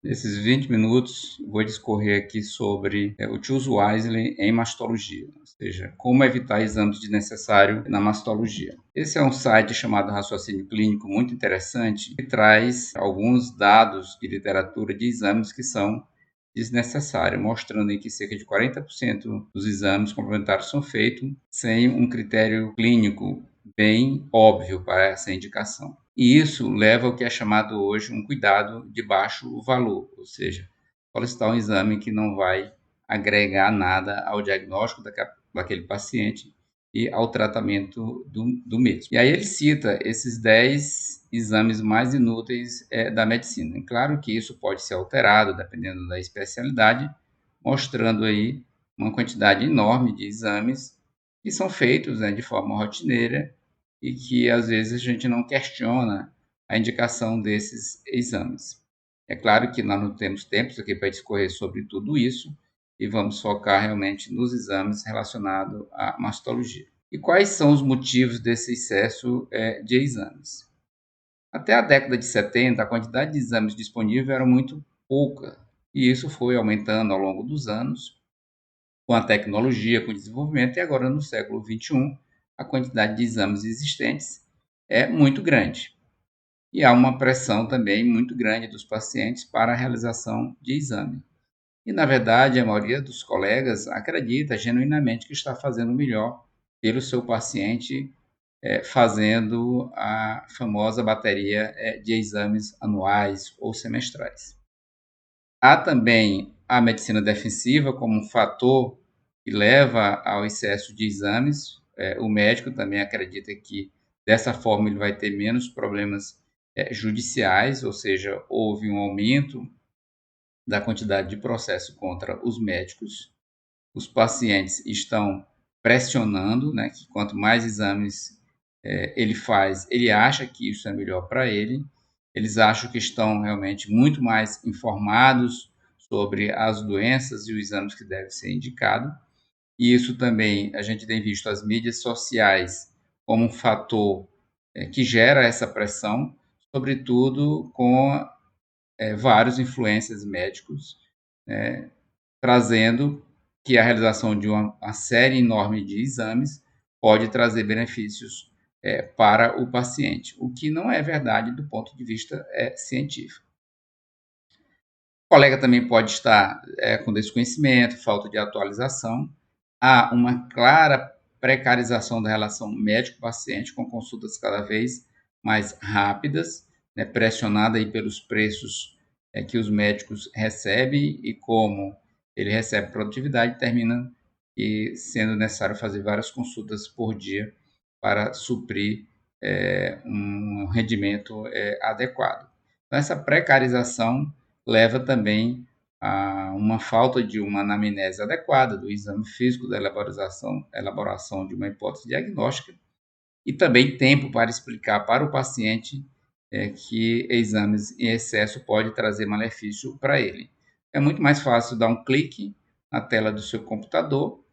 Nesses 20 minutos, vou discorrer aqui sobre o Choose Wisely em mastologia, ou seja, como evitar exames desnecessários na mastologia. Esse é um site chamado Raciocínio Clínico, muito interessante, que traz alguns dados de literatura de exames que são desnecessários, mostrando em que cerca de 40% dos exames complementares são feitos sem um critério clínico bem óbvio para essa indicação. E isso leva ao que é chamado hoje um cuidado de baixo valor, ou seja, solicitar um exame que não vai agregar nada ao diagnóstico daquele paciente e ao tratamento do mesmo. E aí ele cita esses 10 exames mais inúteis da medicina. E claro que isso pode ser alterado dependendo da especialidade, mostrando aí uma quantidade enorme de exames que são feitos de forma rotineira e que às vezes a gente não questiona a indicação desses exames. É claro que nós não temos tempo aqui para discorrer sobre tudo isso e vamos focar realmente nos exames relacionados à mastologia. E quais são os motivos desse excesso de exames? Até a década de 70, a quantidade de exames disponível era muito pouca, e isso foi aumentando ao longo dos anos, com a tecnologia, com o desenvolvimento, e agora no século XXI, a quantidade de exames existentes é muito grande. E há uma pressão também muito grande dos pacientes para a realização de exame. E, na verdade, a maioria dos colegas acredita genuinamente que está fazendo o melhor pelo seu paciente, fazendo a famosa bateria de exames anuais ou semestrais. Há também a medicina defensiva como um fator que leva ao excesso de exames. O médico também acredita que dessa forma ele vai ter menos problemas judiciais, ou seja, houve um aumento da quantidade de processo contra os médicos. Os pacientes estão pressionando, né, que quanto mais exames ele faz, ele acha que isso é melhor para ele. Eles acham que estão realmente muito mais informados sobre as doenças e os exames que devem ser indicados. E isso também a gente tem visto as mídias sociais como um fator que gera essa pressão, sobretudo com vários influencers médicos, né, trazendo que a realização de uma série enorme de exames pode trazer benefícios para o paciente, o que não é verdade do ponto de vista científico. O colega também pode estar com desconhecimento, falta de atualização. Há uma clara precarização da relação médico-paciente, com consultas cada vez mais rápidas, né, pressionada aí pelos preços que os médicos recebem e como ele recebe produtividade, termina sendo necessário fazer várias consultas por dia para suprir um rendimento adequado. Então, essa precarização leva também a uma falta de uma anamnese adequada do exame físico, da elaboração de uma hipótese diagnóstica e também tempo para explicar para o paciente que exames em excesso pode trazer malefício para ele. É muito mais fácil dar um clique na tela do seu computador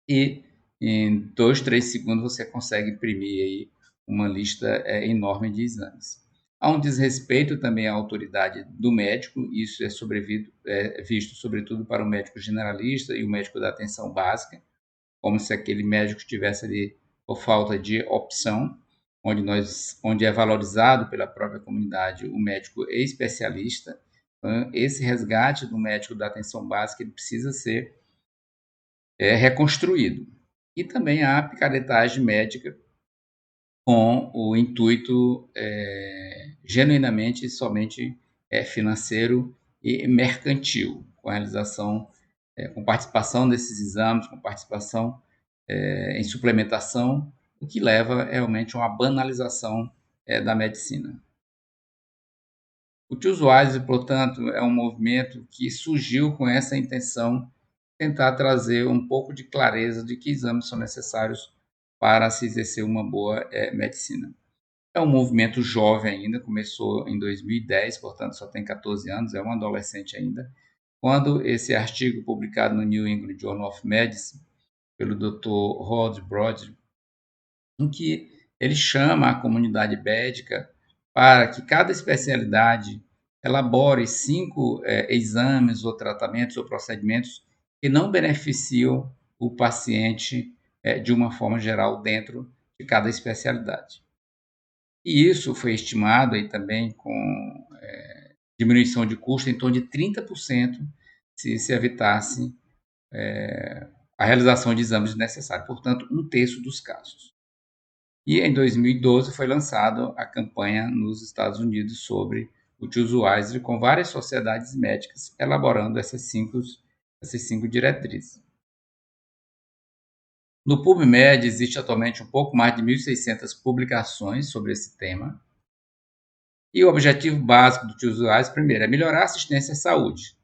e em 2, 3 segundos você consegue imprimir aí uma lista enorme de exames. Há um desrespeito também à autoridade do médico, isso é visto sobretudo para o médico generalista e o médico da atenção básica, como se aquele médico estivesse ali por falta de opção, onde é valorizado pela própria comunidade o médico especialista. Então, esse resgate do médico da atenção básica ele precisa ser reconstruído. E também há a picaretagem médica com o intuito genuinamente somente financeiro e mercantil, com a realização, com participação desses exames, com participação em suplementação, o que leva realmente a uma banalização da medicina. O Tio Soares, portanto, é um movimento que surgiu com essa intenção tentar trazer um pouco de clareza de que exames são necessários para se exercer uma boa medicina. É um movimento jovem ainda, começou em 2010, portanto só tem 14 anos, é um adolescente ainda, quando esse artigo publicado no New England Journal of Medicine pelo Dr. Rod Brod, em que ele chama a comunidade médica para que cada especialidade elabore 5 exames ou tratamentos ou procedimentos que não beneficiam o paciente de uma forma geral dentro de cada especialidade. E isso foi estimado aí também com diminuição de custo em torno de 30% se evitasse a realização de exames necessários, portanto, um terço dos casos. E em 2012 foi lançada a campanha nos Estados Unidos sobre o Choose Wisely, com várias sociedades médicas elaborando essas cinco diretrizes. No PubMed existe atualmente um pouco mais de 1.600 publicações sobre esse tema. E o objetivo básico do Choose Wisely, primeiro, é melhorar a assistência à saúde,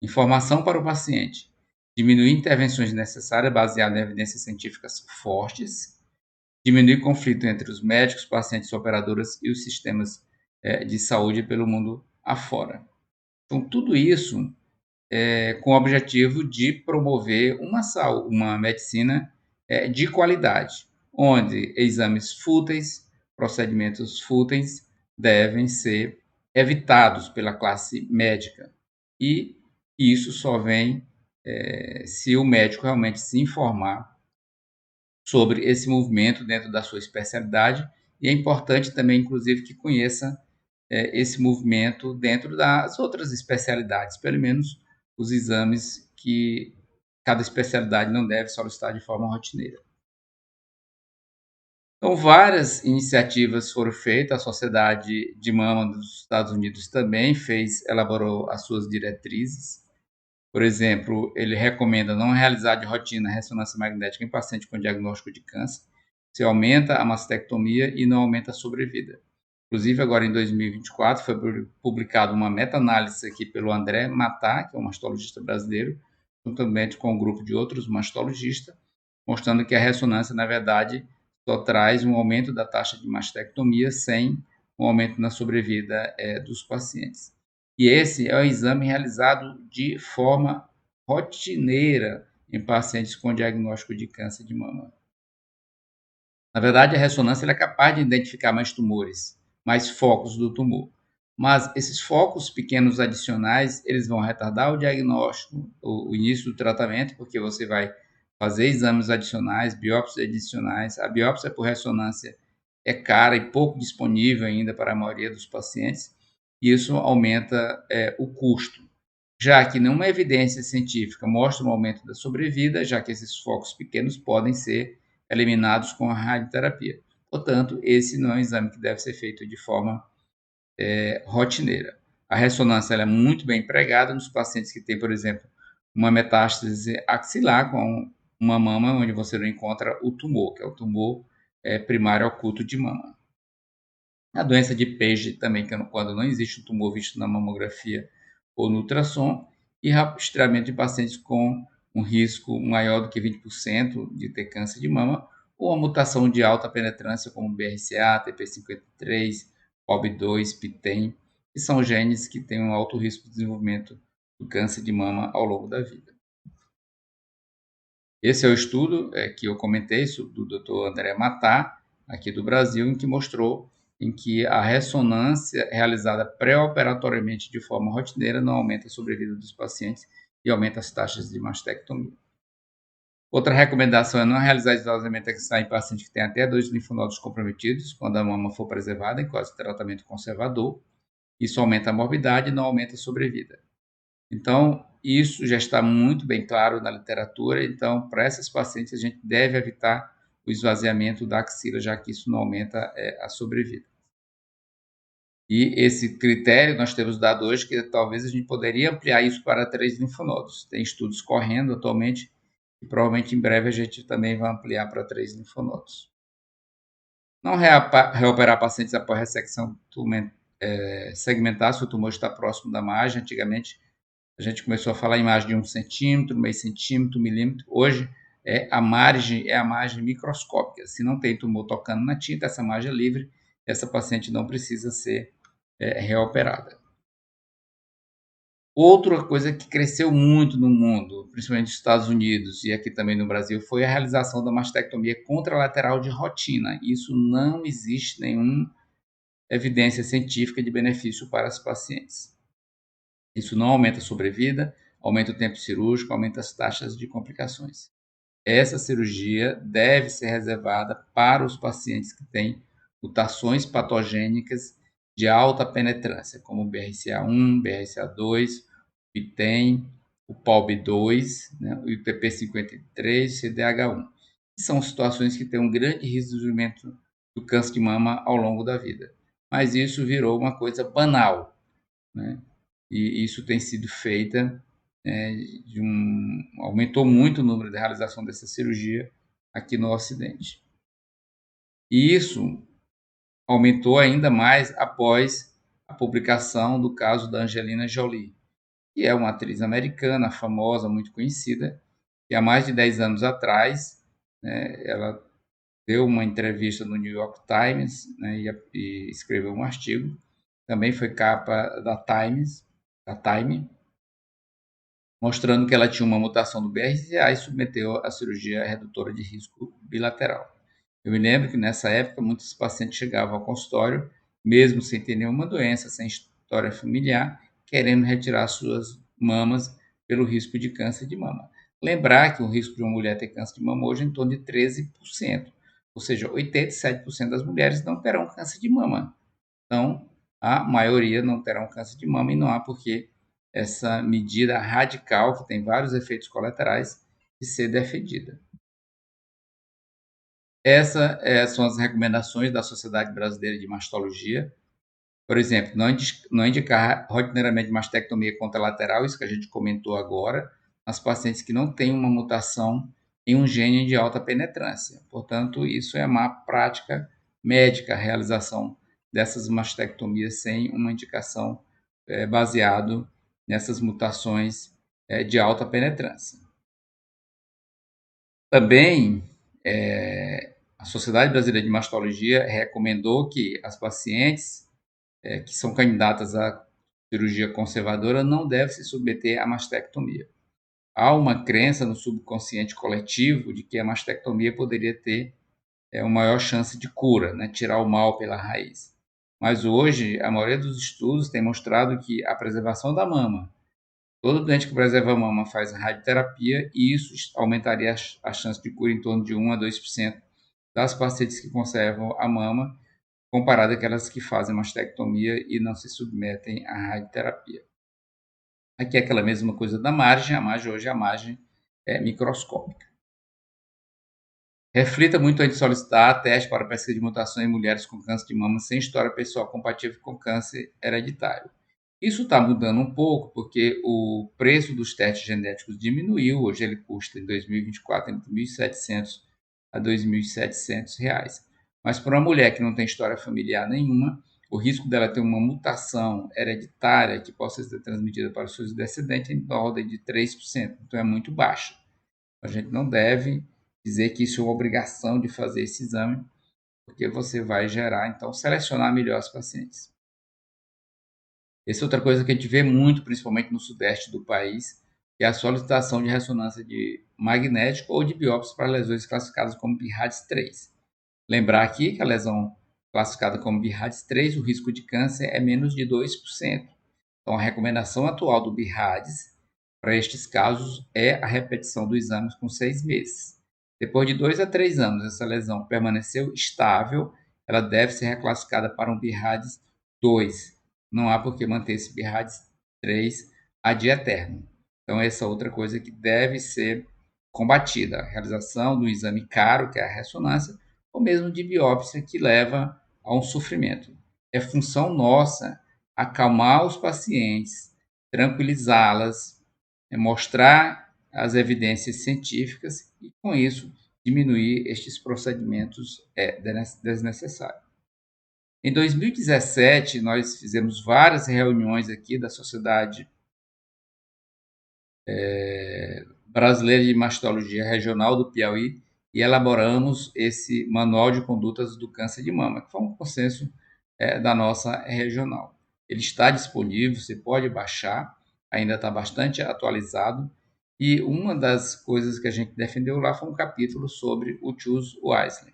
informação para o paciente, diminuir intervenções necessárias baseadas em evidências científicas fortes, diminuir conflito entre os médicos, pacientes, operadoras e os sistemas de saúde pelo mundo afora. Então, tudo isso com o objetivo de promover uma medicina de qualidade, onde exames fúteis, procedimentos fúteis devem ser evitados pela classe médica. E isso só vem se o médico realmente se informar sobre esse movimento dentro da sua especialidade, e é importante também, inclusive, que conheça esse movimento dentro das outras especialidades, pelo menos os exames que cada especialidade não deve solicitar de forma rotineira. Então, várias iniciativas foram feitas, a Sociedade de Mama dos Estados Unidos também elaborou as suas diretrizes. Por exemplo, ele recomenda não realizar de rotina ressonância magnética em paciente com diagnóstico de câncer, se aumenta a mastectomia e não aumenta a sobrevida. Inclusive, agora em 2024, foi publicada uma meta-análise aqui pelo André Matá, que é um mastologista brasileiro, juntamente com um grupo de outros mastologistas, mostrando que a ressonância, na verdade, só traz um aumento da taxa de mastectomia sem um aumento na sobrevida dos pacientes. E esse é o exame realizado de forma rotineira em pacientes com diagnóstico de câncer de mama. Na verdade, a ressonância é capaz de identificar mais tumores, mais focos do tumor. Mas esses focos pequenos adicionais, eles vão retardar o diagnóstico, o início do tratamento, porque você vai fazer exames adicionais, biópsias adicionais. A biópsia por ressonância é cara e pouco disponível ainda para a maioria dos pacientes, e isso aumenta o custo. Já que nenhuma evidência científica mostra um aumento da sobrevida, já que esses focos pequenos podem ser eliminados com a radioterapia. Portanto, esse não é um exame que deve ser feito de forma rotineira. A ressonância é muito bem empregada nos pacientes que têm, por exemplo, uma metástase axilar com uma mama onde você não encontra o tumor, que é o tumor primário oculto de mama. A doença de Page também, quando não existe um tumor visto na mamografia ou no ultrassom, e rastreamento de pacientes com um risco maior do que 20% de ter câncer de mama, ou uma mutação de alta penetrância como BRCA, TP53, POB2, PTEN, que são genes que têm um alto risco de desenvolvimento do câncer de mama ao longo da vida. Esse é o estudo que eu comentei do Dr. André Matá, aqui do Brasil, em que mostrou em que a ressonância realizada pré-operatoriamente de forma rotineira não aumenta a sobrevida dos pacientes e aumenta as taxas de mastectomia. Outra recomendação é não realizar esvaziamento axilar em pacientes que têm até 2 linfonodos comprometidos, quando a mama for preservada em caso de tratamento conservador. Isso aumenta a morbidade e não aumenta a sobrevida. Então, isso já está muito bem claro na literatura. Então, para essas pacientes, a gente deve evitar o esvaziamento da axila, já que isso não aumenta a sobrevida. E esse critério nós temos dado hoje que talvez a gente poderia ampliar isso para 3 linfonodos. Tem estudos correndo atualmente e provavelmente em breve a gente também vai ampliar para 3 linfonodos. Não reoperar pacientes após ressecção segmentar se o tumor está próximo da margem. Antigamente a gente começou a falar em margem de 1 centímetro, meio centímetro, milímetro. Hoje a margem microscópica. Se não tem tumor tocando na tinta, essa margem é livre, essa paciente não precisa ser reoperada. Outra coisa que cresceu muito no mundo, principalmente nos Estados Unidos e aqui também no Brasil, foi a realização da mastectomia contralateral de rotina. Isso não existe nenhum evidência científica de benefício para as pacientes. Isso não aumenta a sobrevida, aumenta o tempo cirúrgico, aumenta as taxas de complicações. Essa cirurgia deve ser reservada para os pacientes que têm mutações patogênicas de alta penetrância, como o BRCA1, BRCA2, o PTEN, o PALB2, né, o IPP53, o CDH1. São situações que têm um grande risco de desenvolvimento do câncer de mama ao longo da vida. Mas isso virou uma coisa banal, né? E isso tem sido feita, aumentou muito o número de realização dessa cirurgia aqui no Ocidente. E isso aumentou ainda mais após a publicação do caso da Angelina Jolie, que é uma atriz americana famosa, muito conhecida, que há mais de 10 anos atrás, né, ela deu uma entrevista no New York Times, né, e escreveu um artigo. Também foi capa da Time, mostrando que ela tinha uma mutação do BRCA e submeteu à cirurgia redutora de risco bilateral. Eu me lembro que nessa época muitos pacientes chegavam ao consultório, mesmo sem ter nenhuma doença, sem história familiar, querendo retirar suas mamas pelo risco de câncer de mama. Lembrar que o risco de uma mulher ter câncer de mama hoje é em torno de 13%, ou seja, 87% das mulheres não terão câncer de mama. Então, a maioria não terão câncer de mama e não há por que essa medida radical, que tem vários efeitos colaterais, de ser defendida. Essas são as recomendações da Sociedade Brasileira de Mastologia. Por exemplo, não indicar rotineiramente mastectomia contralateral, isso que a gente comentou agora, nas pacientes que não têm uma mutação em um gene de alta penetrância. Portanto, isso é má prática médica, a realização dessas mastectomias sem uma indicação baseado nessas mutações de alta penetrância. Também, a Sociedade Brasileira de Mastologia recomendou que as pacientes que são candidatas à cirurgia conservadora não devem se submeter à mastectomia. Há uma crença no subconsciente coletivo de que a mastectomia poderia ter uma maior chance de cura, né? Tirar o mal pela raiz. Mas hoje, a maioria dos estudos tem mostrado que a preservação da mama, todo doente que preserva a mama faz radioterapia e isso aumentaria a chance de cura em torno de 1 a 2% das pacientes que conservam a mama, comparado àquelas que fazem mastectomia e não se submetem à radioterapia. Aqui é aquela mesma coisa da margem, a margem hoje a margem é microscópica. Reflita muito antes de solicitar teste para pesquisa de mutações em mulheres com câncer de mama sem história pessoal compatível com câncer hereditário. Isso está mudando um pouco porque o preço dos testes genéticos diminuiu. Hoje ele custa em 2024 entre R$ 1.700 a R$ 2.700. Mas para uma mulher que não tem história familiar nenhuma, o risco dela ter uma mutação hereditária que possa ser transmitida para os seus descendentes é em ordem de 3%. Então é muito baixo. A gente não deve dizer que isso é uma obrigação de fazer esse exame, porque você vai gerar, então, selecionar melhor os pacientes. Essa é outra coisa que a gente vê muito, principalmente no sudeste do país, que é a solicitação de ressonância de magnético ou de biópsia para lesões classificadas como BIRADS 3. Lembrar aqui que a lesão classificada como BIRADS 3, o risco de câncer é menos de 2%. Então, a recomendação atual do BIRADS para estes casos é a repetição do exame com 6 meses. Depois de 2 a 3 anos, essa lesão permaneceu estável, ela deve ser reclassificada para um BIRADS 2. Não há por que manter esse BIRADS 3 ad eterno. Então, essa é outra coisa que deve ser combatida, a realização do exame caro, que é a ressonância, ou mesmo de biópsia, que leva a um sofrimento. É função nossa acalmar os pacientes, tranquilizá-las, mostrar as evidências científicas e, com isso, diminuir estes procedimentos desnecessários. Em 2017, nós fizemos várias reuniões aqui da Sociedade Brasileira de Mastologia Regional do Piauí e elaboramos esse Manual de Condutas do Câncer de Mama, que foi um consenso da nossa regional. Ele está disponível, você pode baixar, ainda está bastante atualizado. E uma das coisas que a gente defendeu lá foi um capítulo sobre o Choose Wisely.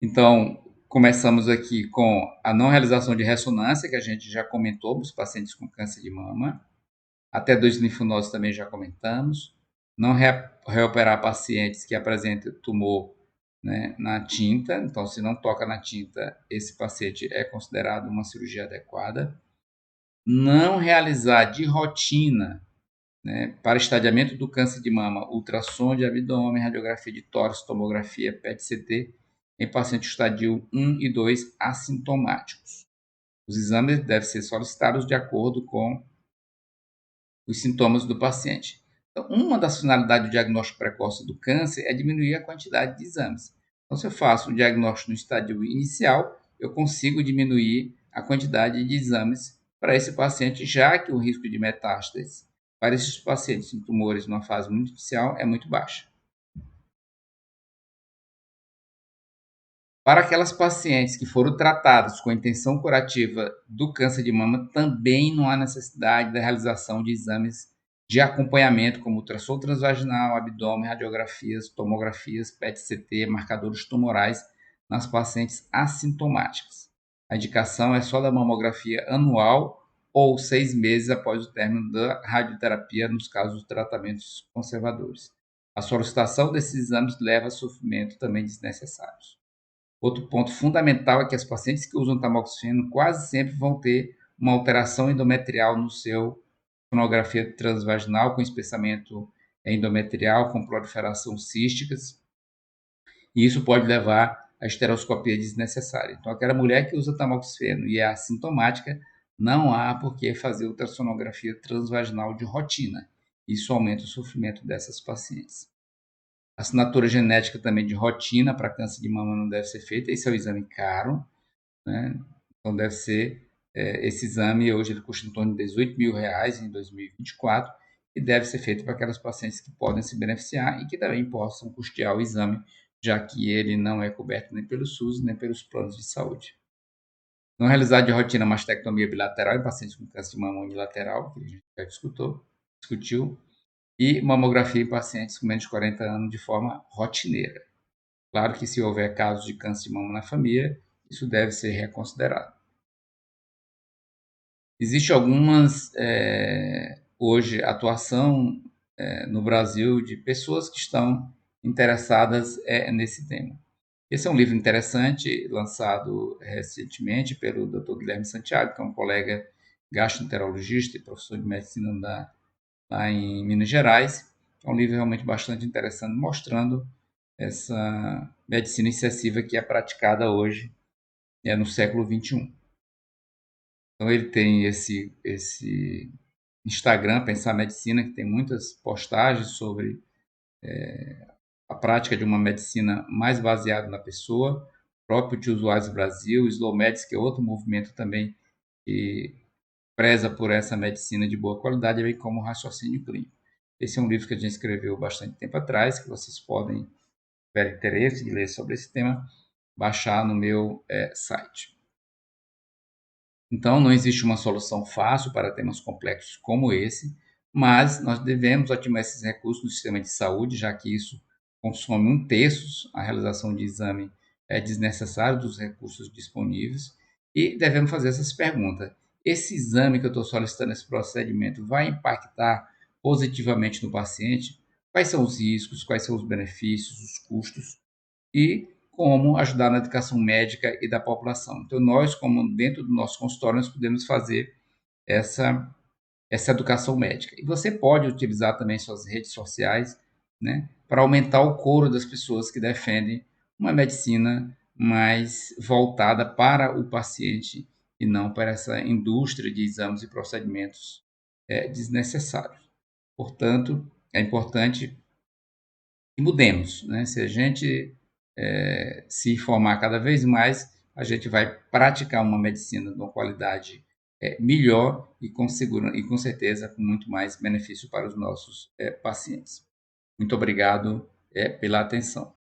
Então, começamos aqui com a não realização de ressonância, que a gente já comentou para os pacientes com câncer de mama. Até 2 linfonodos também já comentamos. Não reoperar pacientes que apresentem tumor, né, na tinta. Então, se não toca na tinta, esse paciente é considerado uma cirurgia adequada. Não realizar de rotina, né, para estadiamento do câncer de mama, ultrassom de abdômen, radiografia de tórax, tomografia, PET-CT, em pacientes estadio 1 e 2 assintomáticos. Os exames devem ser solicitados de acordo com os sintomas do paciente. Então, uma das finalidades do diagnóstico precoce do câncer é diminuir a quantidade de exames. Então, se eu faço um diagnóstico no estádio inicial, eu consigo diminuir a quantidade de exames para esse paciente, já que o risco de metástases para esses pacientes em tumores numa fase muito inicial é muito baixo. Para aquelas pacientes que foram tratadas com a intenção curativa do câncer de mama, também não há necessidade da realização de exames de acompanhamento, como ultrassom transvaginal, abdômen, radiografias, tomografias, PET-CT, marcadores tumorais nas pacientes assintomáticas. A indicação é só da mamografia anual ou 6 meses após o término da radioterapia, nos casos de tratamentos conservadores. A solicitação desses exames leva a sofrimento também desnecessários. Outro ponto fundamental é que as pacientes que usam tamoxifeno quase sempre vão ter uma alteração endometrial no seu sonografia transvaginal, com espessamento endometrial, com proliferação císticas, e isso pode levar à esteroscopia desnecessária. Então, aquela mulher que usa tamoxifeno e é assintomática, não há por que fazer ultrassonografia transvaginal de rotina. Isso aumenta o sofrimento dessas pacientes. Assinatura genética também de rotina para câncer de mama não deve ser feita. Esse é um exame caro, né? Então deve ser esse exame hoje ele custa em torno de R$ 18.000 em 2024 e deve ser feito para aquelas pacientes que podem se beneficiar e que também possam custear o exame, já que ele não é coberto nem pelo SUS nem pelos planos de saúde. Não realizar de rotina mastectomia bilateral em pacientes com câncer de mama unilateral, que a gente já discutiu, e mamografia em pacientes com menos de 40 anos de forma rotineira. Claro que se houver casos de câncer de mama na família, isso deve ser reconsiderado. Existe algumas, hoje, atuação no Brasil de pessoas que estão interessadas nesse tema. Esse é um livro interessante, lançado recentemente pelo Dr. Guilherme Santiago, que é um colega gastroenterologista e professor de medicina lá em Minas Gerais. É um livro realmente bastante interessante, mostrando essa medicina excessiva que é praticada hoje, no século XXI. Então ele tem esse Instagram, Pensar Medicina, que tem muitas postagens sobre a prática de uma medicina mais baseada na pessoa, o próprio Tio Usuários Brasil, Slow Medics, que é outro movimento também que preza por essa medicina de boa qualidade, bem como o raciocínio clínico. Esse é um livro que a gente escreveu bastante tempo atrás, que vocês podem, se tiverem interesse de ler sobre esse tema, baixar no meu site. Então, não existe uma solução fácil para temas complexos como esse, mas nós devemos otimizar esses recursos no sistema de saúde, já que isso consome 1/3, a realização de exame é desnecessário dos recursos disponíveis, e devemos fazer essas perguntas. Esse exame que eu estou solicitando, esse procedimento, vai impactar positivamente no paciente? Quais são os riscos, quais são os benefícios, os custos? E como ajudar na educação médica e da população. Então, nós, como dentro do nosso consultório, nós podemos fazer essa educação médica. E você pode utilizar também suas redes sociais, né, para aumentar o coro das pessoas que defendem uma medicina mais voltada para o paciente e não para essa indústria de exames e procedimentos desnecessários. Portanto, é importante que mudemos, né? Se a gente se informar cada vez mais, a gente vai praticar uma medicina de uma qualidade melhor e e com certeza com muito mais benefício para os nossos pacientes. Muito obrigado pela atenção.